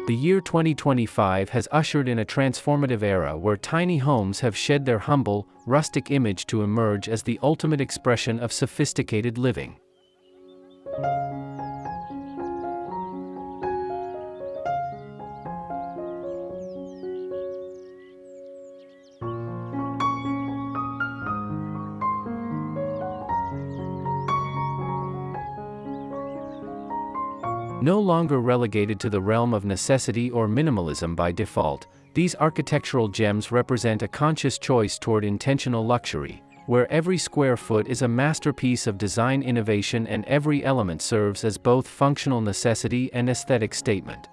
The year 2025 has ushered in a transformative era where tiny homes have shed their humble, rustic image to emerge as the ultimate expression of sophisticated living. No longer relegated to the realm of necessity or minimalism by default, these architectural gems represent a conscious choice toward intentional luxury, where every square foot is a masterpiece of design innovation and every element serves as both functional necessity and aesthetic statement.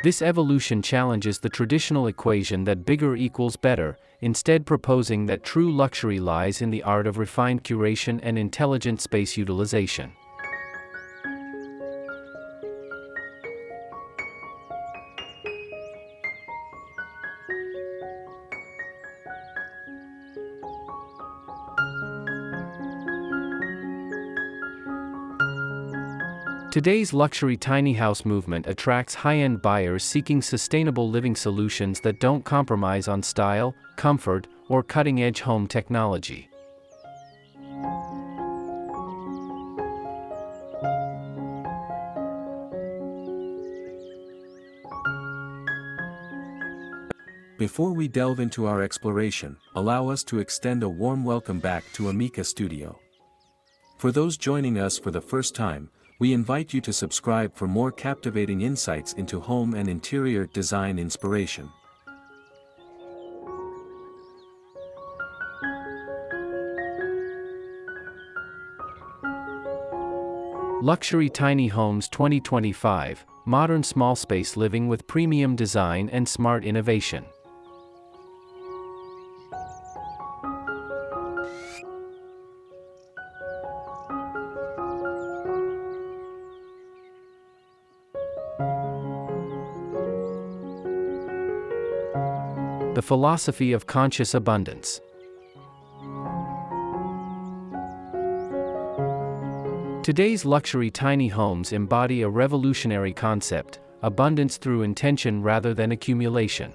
This evolution challenges the traditional equation that bigger equals better, instead proposing that true luxury lies in the art of refined curation and intelligent space utilization. Today's luxury tiny house movement attracts high-end buyers seeking sustainable living solutions that don't compromise on style, comfort, or cutting-edge home technology. Before we delve into our exploration, allow us to extend a warm welcome back to Amica Studio. For those joining us for the first time, we invite you to subscribe for more captivating insights into home and interior design inspiration. Luxury Tiny Homes 2025, modern small space living with premium design and smart innovation. The philosophy of conscious abundance. Today's luxury tiny homes embody a revolutionary concept: abundance through intention rather than accumulation.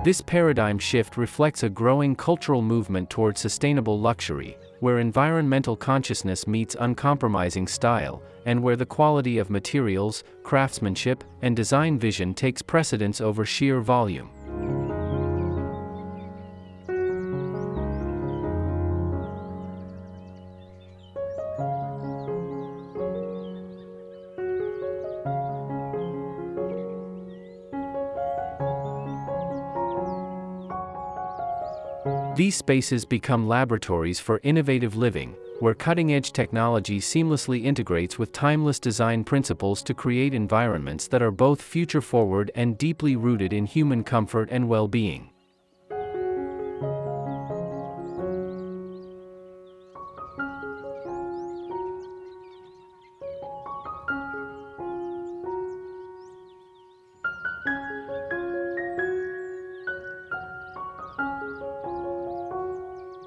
This paradigm shift reflects a growing cultural movement toward sustainable luxury, where environmental consciousness meets uncompromising style, and where the quality of materials, craftsmanship, and design vision takes precedence over sheer volume. These spaces become laboratories for innovative living, where cutting-edge technology seamlessly integrates with timeless design principles to create environments that are both future-forward and deeply rooted in human comfort and well-being.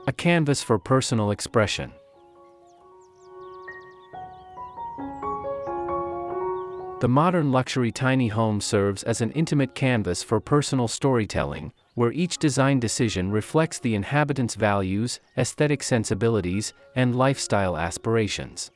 A canvas for personal expression. The modern luxury tiny home serves as an intimate canvas for personal storytelling, where each design decision reflects the inhabitant's values, aesthetic sensibilities, and lifestyle aspirations.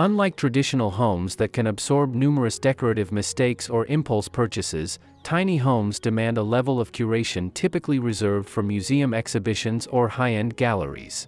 Unlike traditional homes that can absorb numerous decorative mistakes or impulse purchases, tiny homes demand a level of curation typically reserved for museum exhibitions or high-end galleries.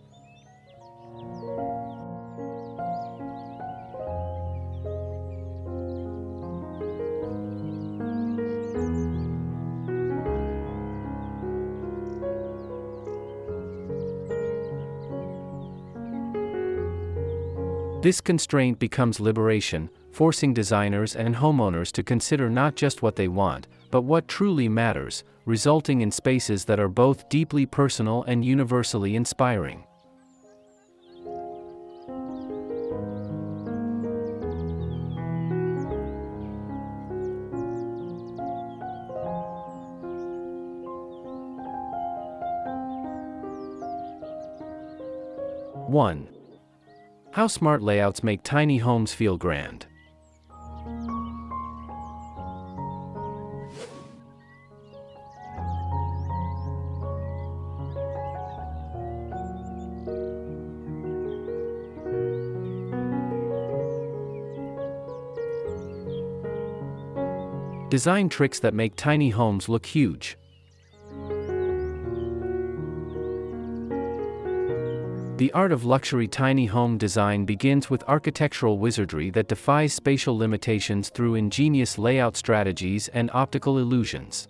This constraint becomes liberation, forcing designers and homeowners to consider not just what they want, but what truly matters, resulting in spaces that are both deeply personal and universally inspiring. One. How smart layouts make tiny homes feel grand. Design tricks that make tiny homes look huge. The art of luxury tiny home design begins with architectural wizardry that defies spatial limitations through ingenious layout strategies and optical illusions.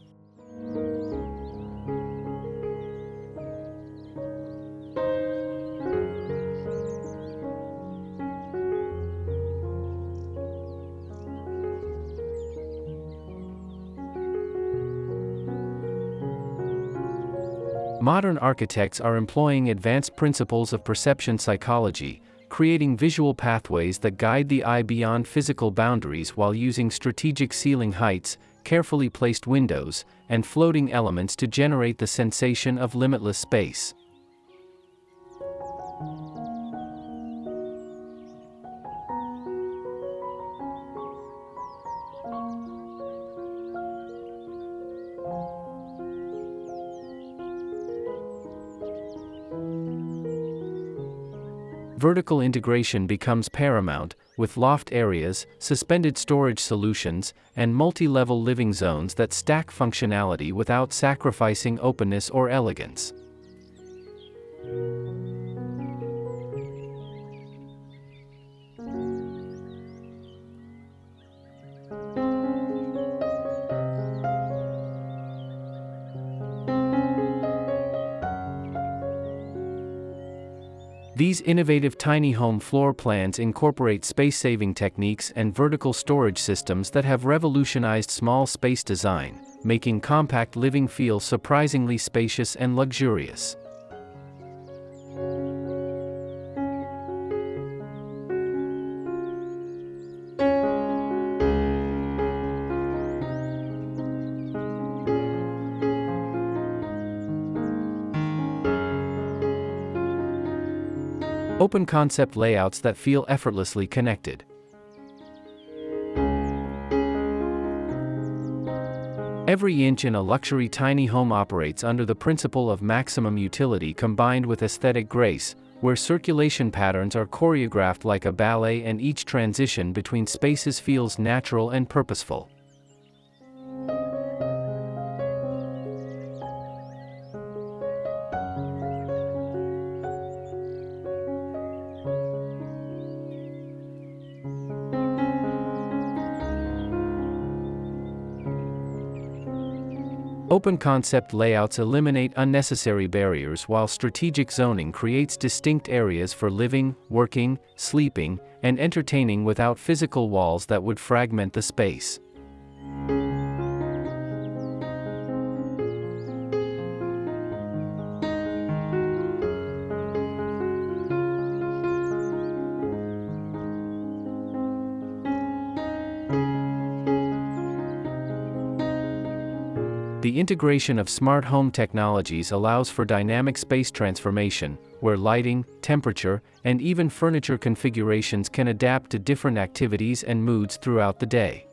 Modern architects are employing advanced principles of perception psychology, creating visual pathways that guide the eye beyond physical boundaries while using strategic ceiling heights, carefully placed windows, and floating elements to generate the sensation of limitless space. Vertical integration becomes paramount, with loft areas, suspended storage solutions, and multi-level living zones that stack functionality without sacrificing openness or elegance. These innovative tiny home floor plans incorporate space-saving techniques and vertical storage systems that have revolutionized small space design, making compact living feel surprisingly spacious and luxurious. Open concept layouts that feel effortlessly connected. Every inch in a luxury tiny home operates under the principle of maximum utility combined with aesthetic grace, where circulation patterns are choreographed like a ballet and each transition between spaces feels natural and purposeful. Open concept layouts eliminate unnecessary barriers while strategic zoning creates distinct areas for living, working, sleeping, and entertaining without physical walls that would fragment the space. The integration of smart home technologies allows for dynamic space transformation, where lighting, temperature, and even furniture configurations can adapt to different activities and moods throughout the day.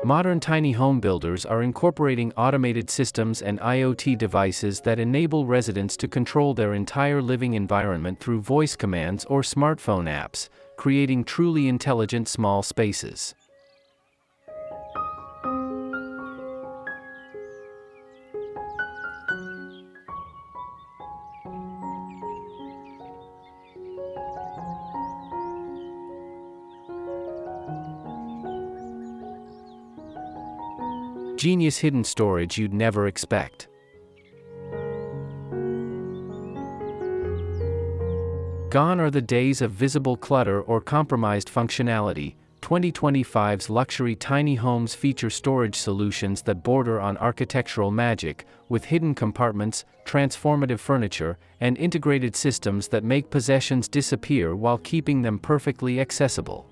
Modern tiny home builders are incorporating automated systems and IoT devices that enable residents to control their entire living environment through voice commands or smartphone apps, creating truly intelligent small spaces. Genius hidden storage you'd never expect. Gone are the days of visible clutter or compromised functionality. 2025's luxury tiny homes feature storage solutions that border on architectural magic, with hidden compartments, transformative furniture, and integrated systems that make possessions disappear while keeping them perfectly accessible.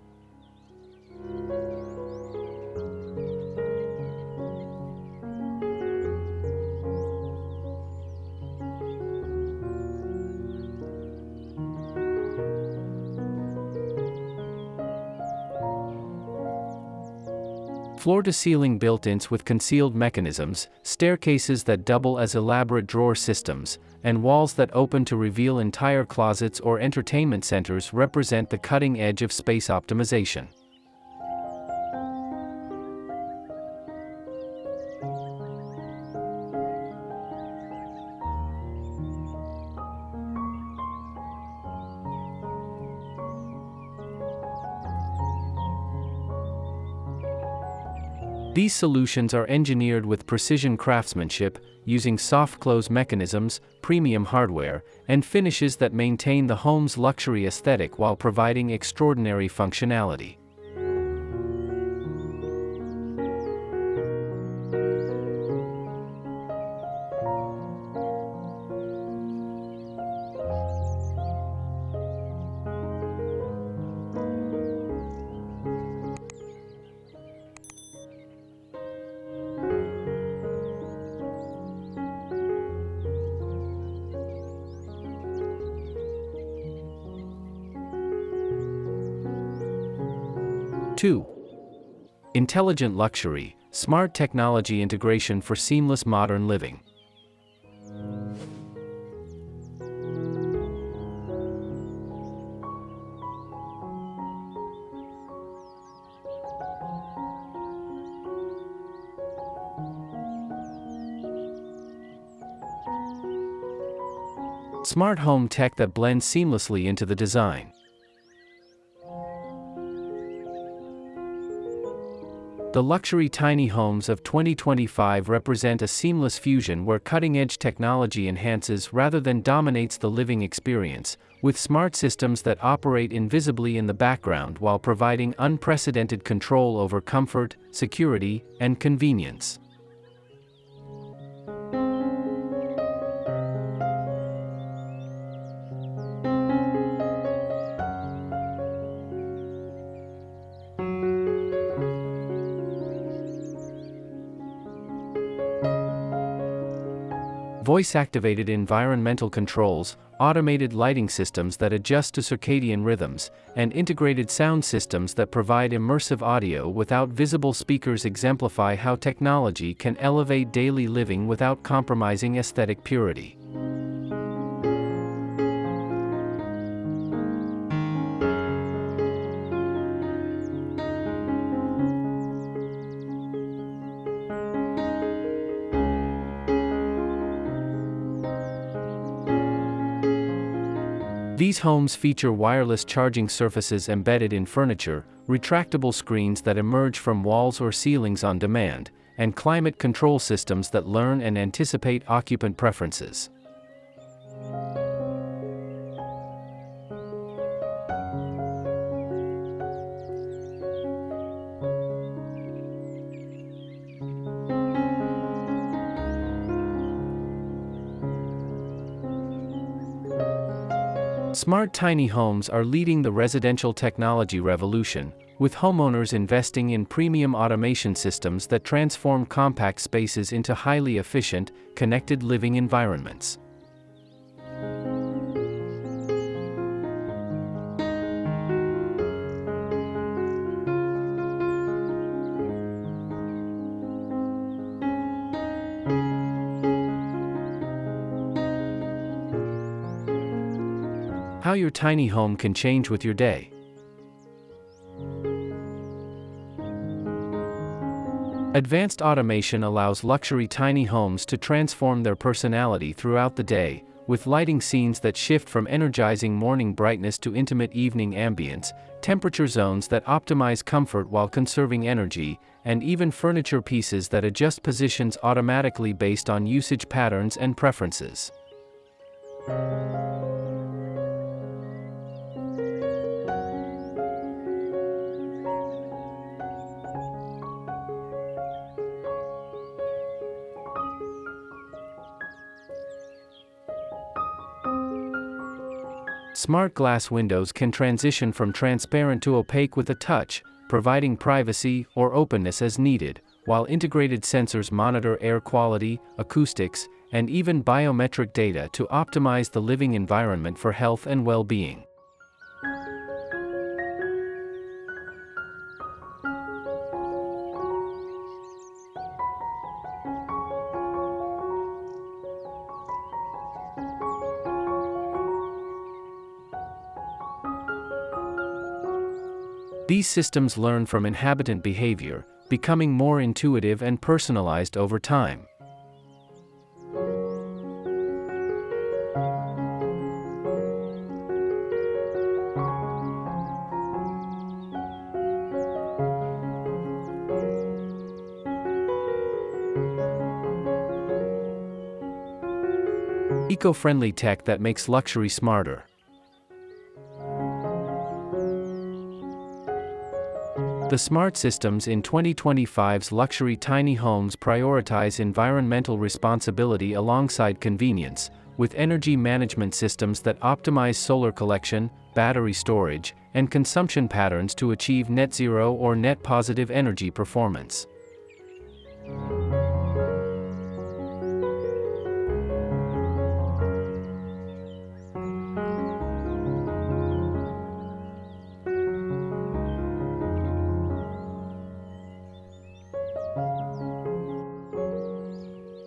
Floor-to-ceiling built-ins with concealed mechanisms, staircases that double as elaborate drawer systems, and walls that open to reveal entire closets or entertainment centers represent the cutting edge of space optimization. These solutions are engineered with precision craftsmanship, using soft-close mechanisms, premium hardware, and finishes that maintain the home's luxury aesthetic while providing extraordinary functionality. Two. Intelligent luxury, smart technology integration for seamless modern living. Smart home tech that blends seamlessly into the design. The luxury tiny homes of 2025 represent a seamless fusion where cutting-edge technology enhances rather than dominates the living experience, with smart systems that operate invisibly in the background while providing unprecedented control over comfort, security, and convenience. Voice-activated environmental controls, automated lighting systems that adjust to circadian rhythms, and integrated sound systems that provide immersive audio without visible speakers exemplify how technology can elevate daily living without compromising aesthetic purity. These homes feature wireless charging surfaces embedded in furniture, retractable screens that emerge from walls or ceilings on demand, and climate control systems that learn and anticipate occupant preferences. Smart tiny homes are leading the residential technology revolution, with homeowners investing in premium automation systems that transform compact spaces into highly efficient, connected living environments. How your tiny home can change with your day. Advanced automation allows luxury tiny homes to transform their personality throughout the day, with lighting scenes that shift from energizing morning brightness to intimate evening ambience, temperature zones that optimize comfort while conserving energy, and even furniture pieces that adjust positions automatically based on usage patterns and preferences. Smart glass windows can transition from transparent to opaque with a touch, providing privacy or openness as needed, while integrated sensors monitor air quality, acoustics, and even biometric data to optimize the living environment for health and well-being. These systems learn from inhabitant behavior, becoming more intuitive and personalized over time. Eco-friendly tech that makes luxury smarter. The smart systems in 2025's luxury tiny homes prioritize environmental responsibility alongside convenience, with energy management systems that optimize solar collection, battery storage, and consumption patterns to achieve net zero or net positive energy performance.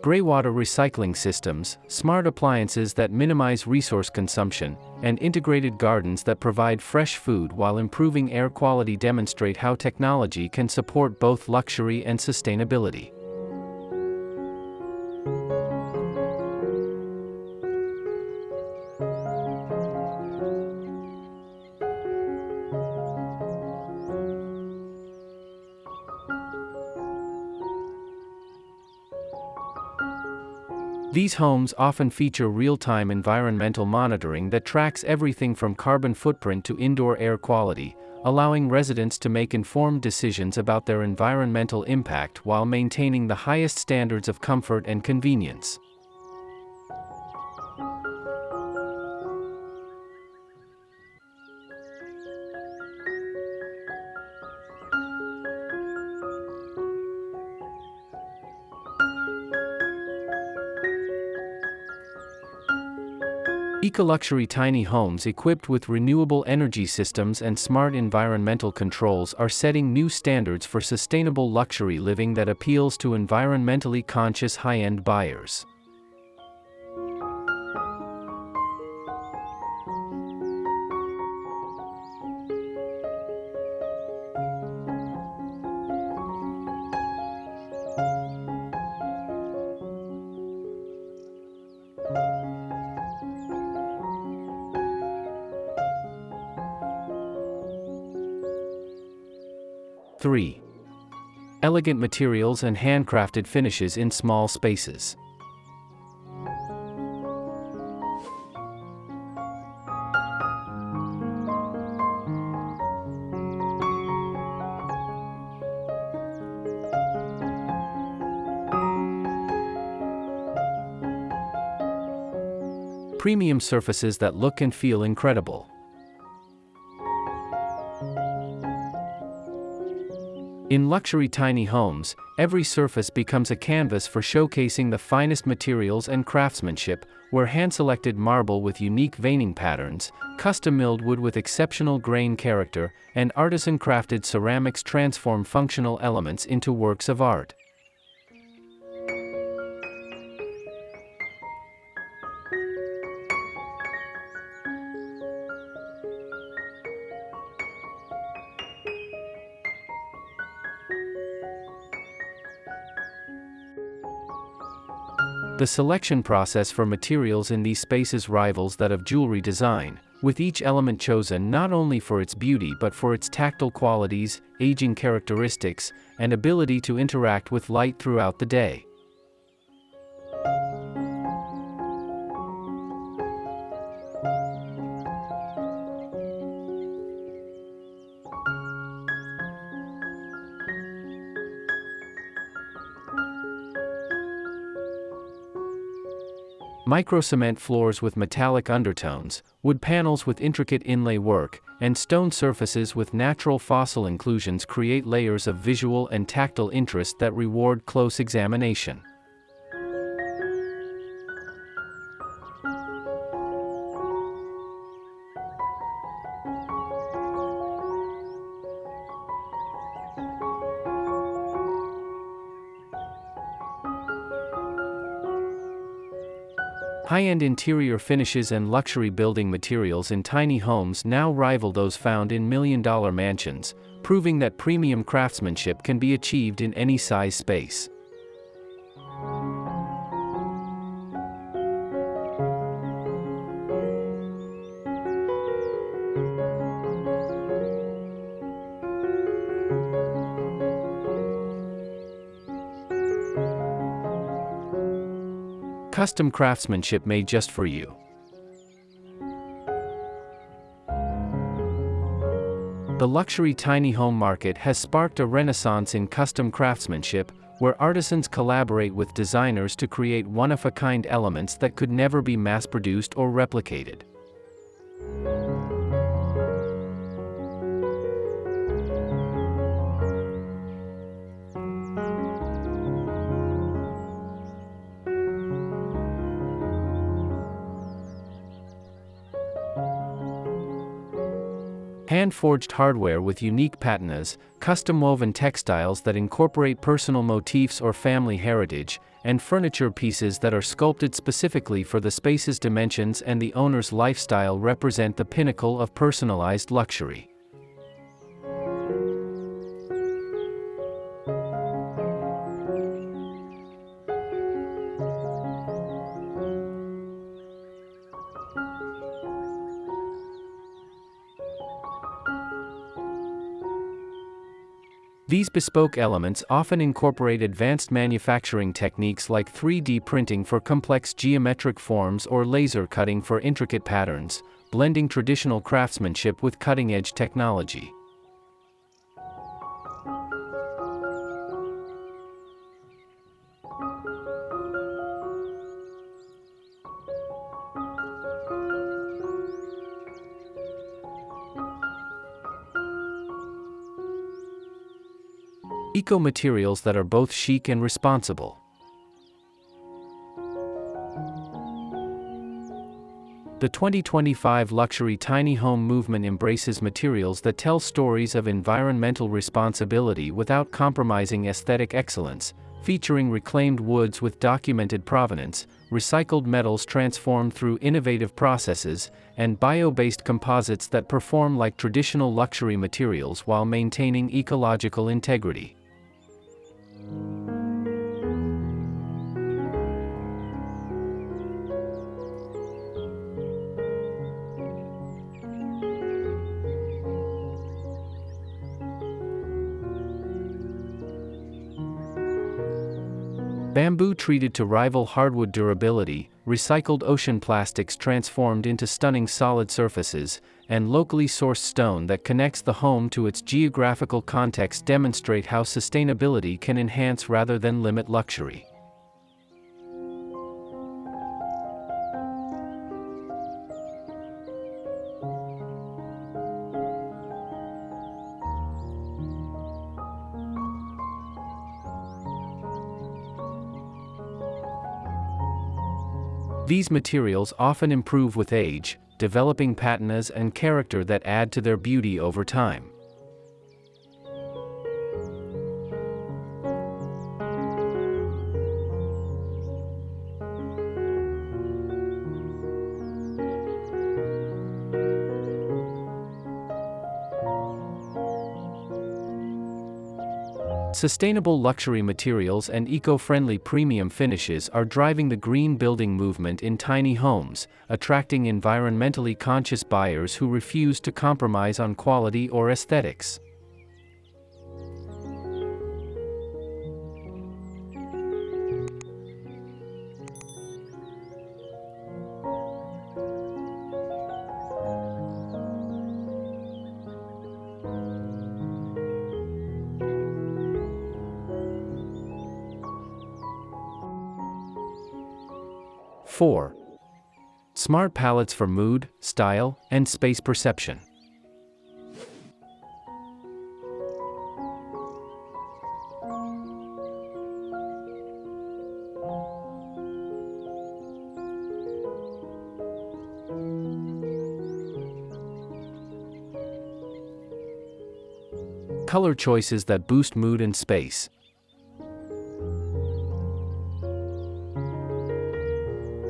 Greywater recycling systems, smart appliances that minimize resource consumption, and integrated gardens that provide fresh food while improving air quality demonstrate how technology can support both luxury and sustainability. These homes often feature real-time environmental monitoring that tracks everything from carbon footprint to indoor air quality, allowing residents to make informed decisions about their environmental impact while maintaining the highest standards of comfort and convenience. Eco-luxury tiny homes equipped with renewable energy systems and smart environmental controls are setting new standards for sustainable luxury living that appeals to environmentally conscious high-end buyers. Three. Elegant materials and handcrafted finishes in small spaces. Premium surfaces that look and feel incredible. In luxury tiny homes, every surface becomes a canvas for showcasing the finest materials and craftsmanship, where hand-selected marble with unique veining patterns, custom-milled wood with exceptional grain character, and artisan-crafted ceramics transform functional elements into works of art. The selection process for materials in these spaces rivals that of jewelry design, with each element chosen not only for its beauty but for its tactile qualities, aging characteristics, and ability to interact with light throughout the day. Micro-cement floors with metallic undertones, wood panels with intricate inlay work, and stone surfaces with natural fossil inclusions create layers of visual and tactile interest that reward close examination. High-end interior finishes and luxury building materials in tiny homes now rival those found in million-dollar mansions, proving that premium craftsmanship can be achieved in any size space. Custom craftsmanship made just for you. The luxury tiny home market has sparked a renaissance in custom craftsmanship, where artisans collaborate with designers to create one-of-a-kind elements that could never be mass-produced or replicated. Hand-forged hardware with unique patinas, custom-woven textiles that incorporate personal motifs or family heritage, and furniture pieces that are sculpted specifically for the space's dimensions and the owner's lifestyle represent the pinnacle of personalized luxury. These bespoke elements often incorporate advanced manufacturing techniques like 3D printing for complex geometric forms or laser cutting for intricate patterns, blending traditional craftsmanship with cutting-edge technology. Eco-materials that are both chic and responsible. The 2025 luxury tiny home movement embraces materials that tell stories of environmental responsibility without compromising aesthetic excellence, featuring reclaimed woods with documented provenance, recycled metals transformed through innovative processes, and bio-based composites that perform like traditional luxury materials while maintaining ecological integrity. Bamboo treated to rival hardwood durability, recycled ocean plastics transformed into stunning solid surfaces, and locally sourced stone that connects the home to its geographical context demonstrate how sustainability can enhance rather than limit luxury. These materials often improve with age, developing patinas and character that add to their beauty over time. Sustainable luxury materials and eco-friendly premium finishes are driving the green building movement in tiny homes, attracting environmentally conscious buyers who refuse to compromise on quality or aesthetics. Four. Smart palettes for mood, style, and space perception. Color choices that boost mood and space.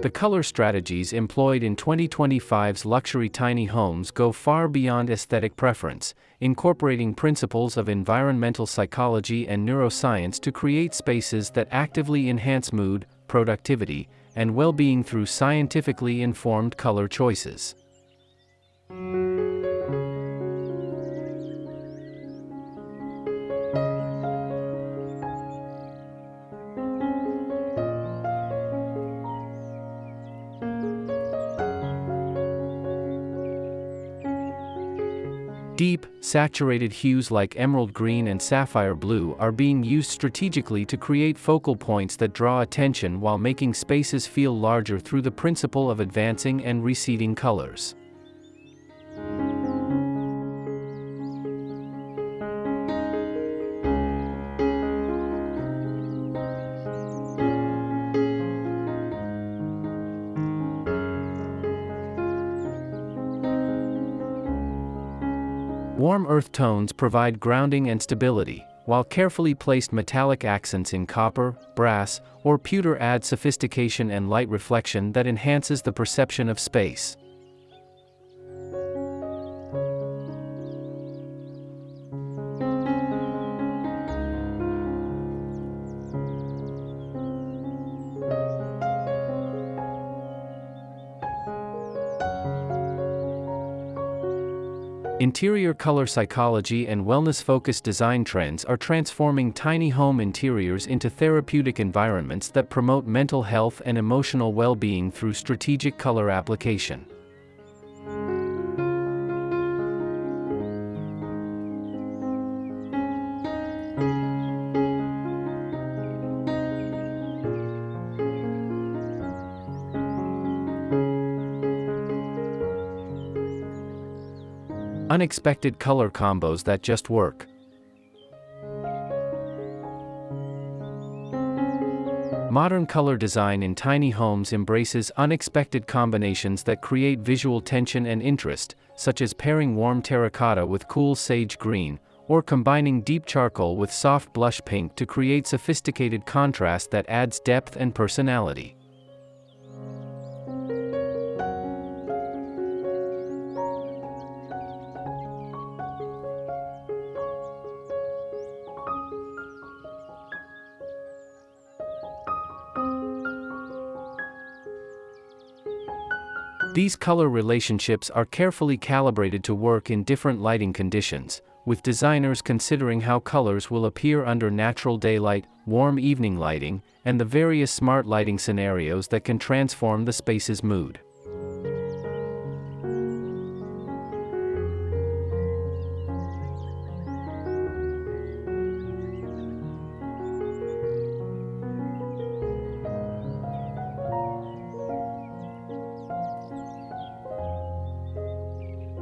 The color strategies employed in 2025's luxury tiny homes go far beyond aesthetic preference, incorporating principles of environmental psychology and neuroscience to create spaces that actively enhance mood, productivity, and well-being through scientifically informed color choices. Deep, saturated hues like emerald green and sapphire blue are being used strategically to create focal points that draw attention while making spaces feel larger through the principle of advancing and receding colors. Warm earth tones provide grounding and stability, while carefully placed metallic accents in copper, brass, or pewter add sophistication and light reflection that enhances the perception of space. Interior color psychology and wellness-focused design trends are transforming tiny home interiors into therapeutic environments that promote mental health and emotional well-being through strategic color application. Unexpected color combos that just work. Modern color design in tiny homes embraces unexpected combinations that create visual tension and interest, such as pairing warm terracotta with cool sage green, or combining deep charcoal with soft blush pink to create sophisticated contrast that adds depth and personality. These color relationships are carefully calibrated to work in different lighting conditions, with designers considering how colors will appear under natural daylight, warm evening lighting, and the various smart lighting scenarios that can transform the space's mood.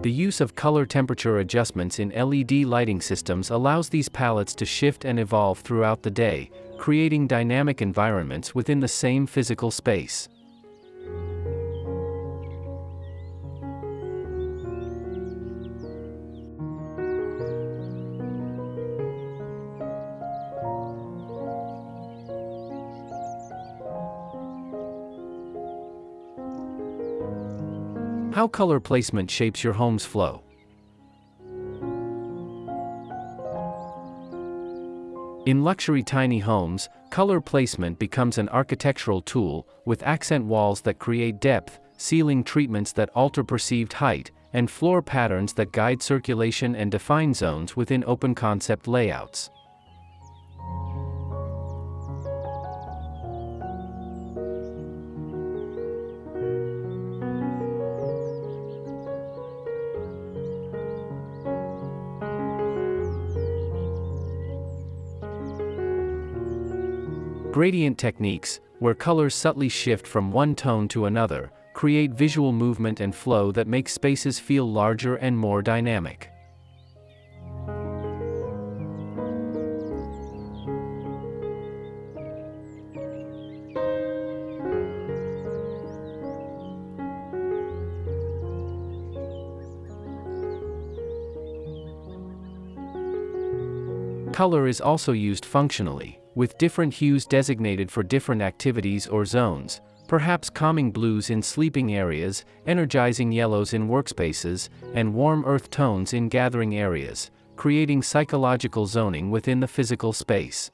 The use of color temperature adjustments in LED lighting systems allows these palettes to shift and evolve throughout the day, creating dynamic environments within the same physical space. How color placement shapes your home's flow. In luxury tiny homes, color placement becomes an architectural tool, with accent walls that create depth, ceiling treatments that alter perceived height, and floor patterns that guide circulation and define zones within open-concept layouts. Gradient techniques, where colors subtly shift from one tone to another, create visual movement and flow that make spaces feel larger and more dynamic. Color is also used functionally, with different hues designated for different activities or zones, perhaps calming blues in sleeping areas, energizing yellows in workspaces, and warm earth tones in gathering areas, creating psychological zoning within the physical space.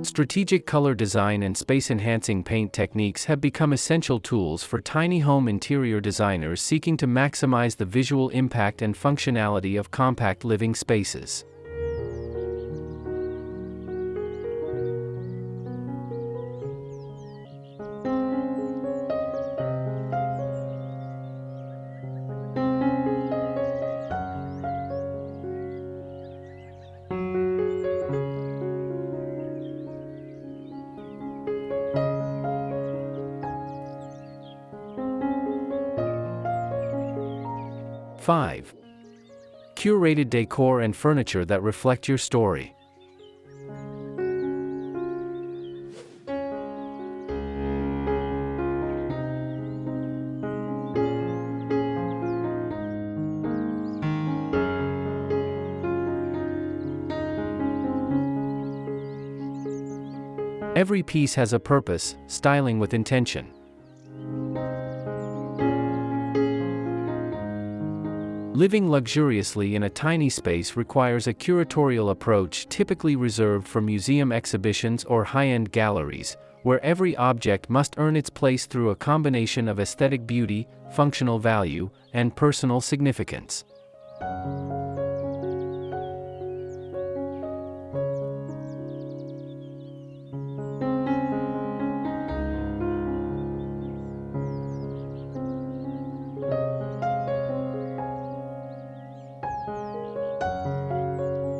Strategic color design and space-enhancing paint techniques have become essential tools for tiny home interior designers seeking to maximize the visual impact and functionality of compact living spaces. Five. Curated decor and furniture that reflect your story. Every piece has a purpose, styling with intention. Living luxuriously in a tiny space requires a curatorial approach typically reserved for museum exhibitions or high-end galleries, where every object must earn its place through a combination of aesthetic beauty, functional value, and personal significance.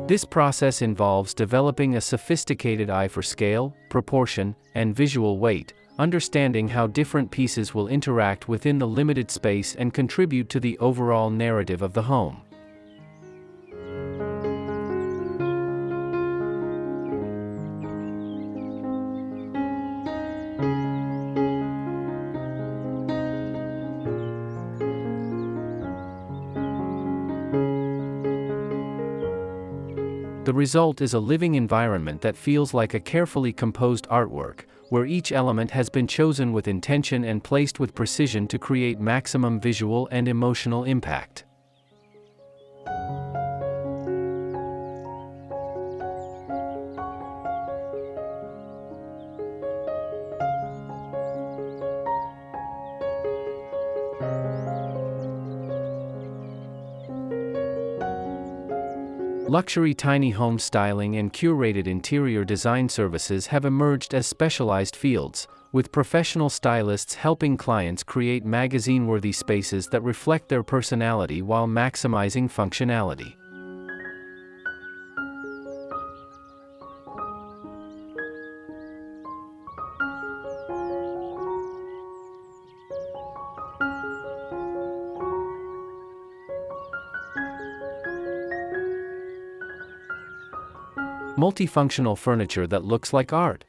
This process involves developing a sophisticated eye for scale, proportion, and visual weight, understanding how different pieces will interact within the limited space and contribute to the overall narrative of the home. The result is a living environment that feels like a carefully composed artwork, where each element has been chosen with intention and placed with precision to create maximum visual and emotional impact. Luxury tiny home styling and curated interior design services have emerged as specialized fields, with professional stylists helping clients create magazine-worthy spaces that reflect their personality while maximizing functionality. Multifunctional furniture that looks like art.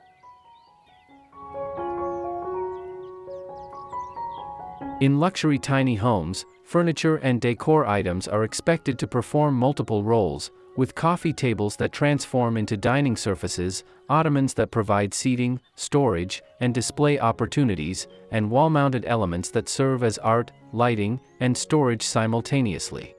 In luxury tiny homes, furniture and decor items are expected to perform multiple roles, with coffee tables that transform into dining surfaces, ottomans that provide seating, storage, and display opportunities, and wall-mounted elements that serve as art, lighting, and storage simultaneously.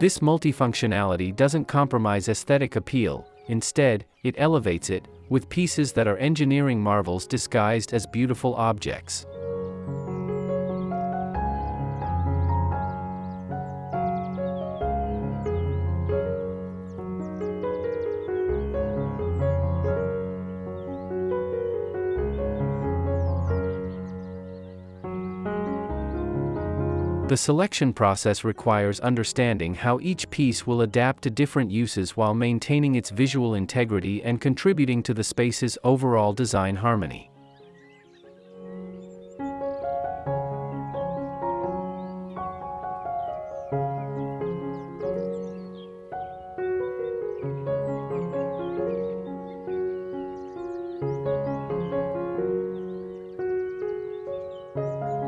This multifunctionality doesn't compromise aesthetic appeal, instead, it elevates it, with pieces that are engineering marvels disguised as beautiful objects. The selection process requires understanding how each piece will adapt to different uses while maintaining its visual integrity and contributing to the space's overall design harmony.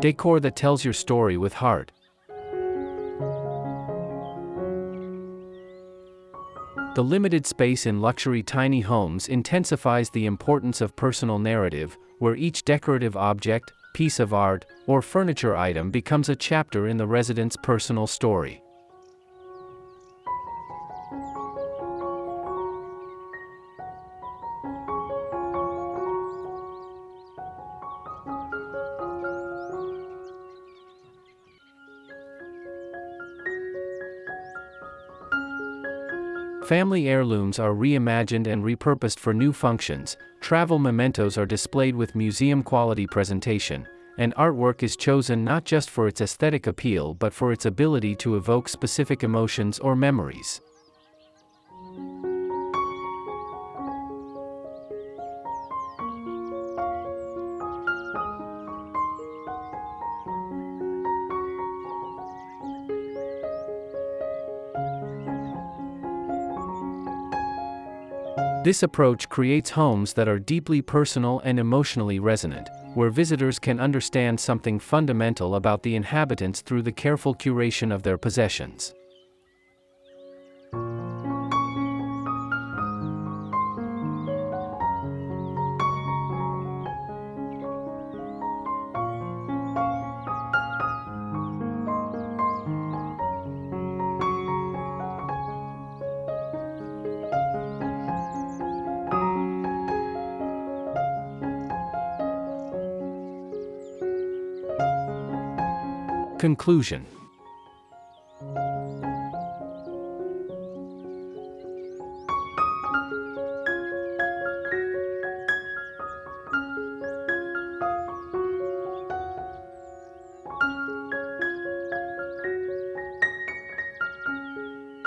Decor that tells your story with heart. The limited space in luxury tiny homes intensifies the importance of personal narrative, where each decorative object, piece of art, or furniture item becomes a chapter in the resident's personal story. Family heirlooms are reimagined and repurposed for new functions, travel mementos are displayed with museum-quality presentation, and artwork is chosen not just for its aesthetic appeal but for its ability to evoke specific emotions or memories. This approach creates homes that are deeply personal and emotionally resonant, where visitors can understand something fundamental about the inhabitants through the careful curation of their possessions. Conclusion.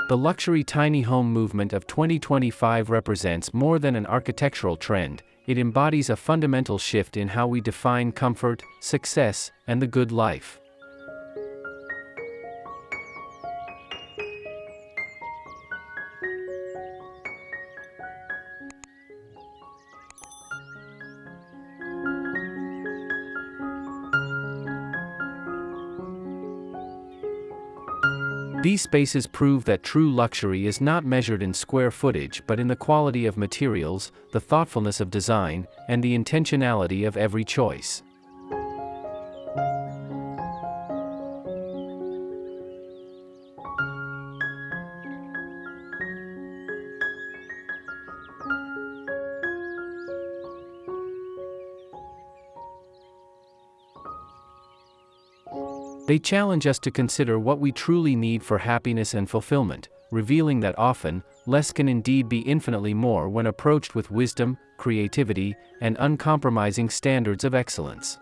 The luxury tiny home movement of 2025 represents more than an architectural trend, it embodies a fundamental shift in how we define comfort, success, and the good life. These spaces prove that true luxury is not measured in square footage but in the quality of materials, the thoughtfulness of design, and the intentionality of every choice. They challenge us to consider what we truly need for happiness and fulfillment, revealing that often, less can indeed be infinitely more when approached with wisdom, creativity, and uncompromising standards of excellence.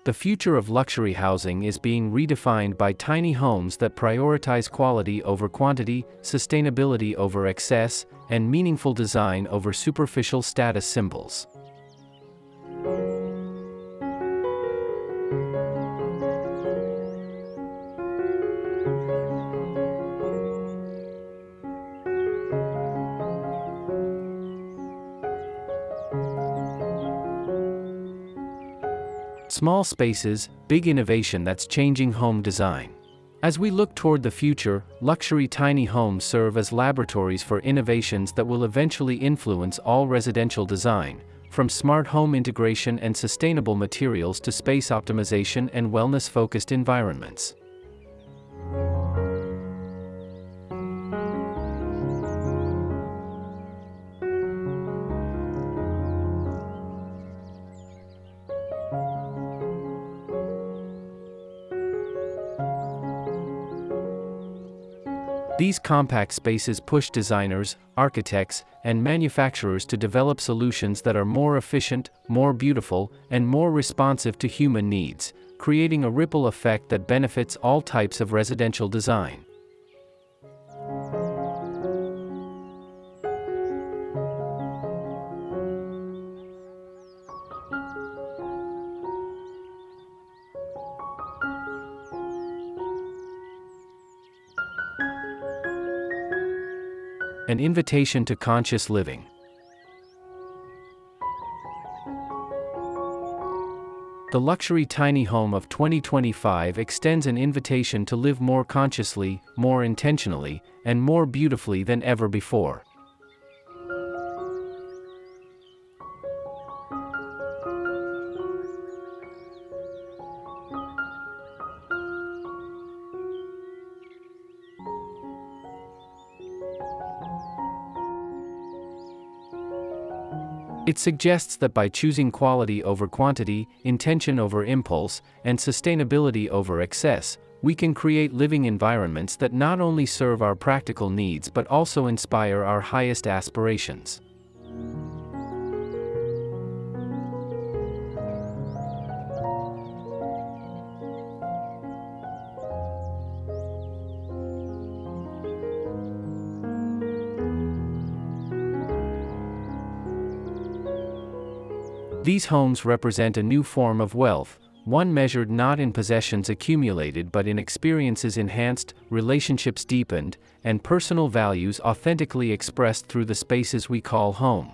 The future of luxury housing is being redefined by tiny homes that prioritize quality over quantity, sustainability over excess, and meaningful design over superficial status symbols. Small spaces, big innovation that's changing home design. As we look toward the future, luxury tiny homes serve as laboratories for innovations that will eventually influence all residential design, from smart home integration and sustainable materials to space optimization and wellness-focused environments. These compact spaces push designers, architects, and manufacturers to develop solutions that are more efficient, more beautiful, and more responsive to human needs, creating a ripple effect that benefits all types of residential design. An invitation to conscious living. The luxury tiny home of 2025 extends an invitation to live more consciously, more intentionally, and more beautifully than ever before. It suggests that by choosing quality over quantity, intention over impulse, and sustainability over excess, we can create living environments that not only serve our practical needs but also inspire our highest aspirations. These homes represent a new form of wealth, one measured not in possessions accumulated but in experiences enhanced, relationships deepened, and personal values authentically expressed through the spaces we call home.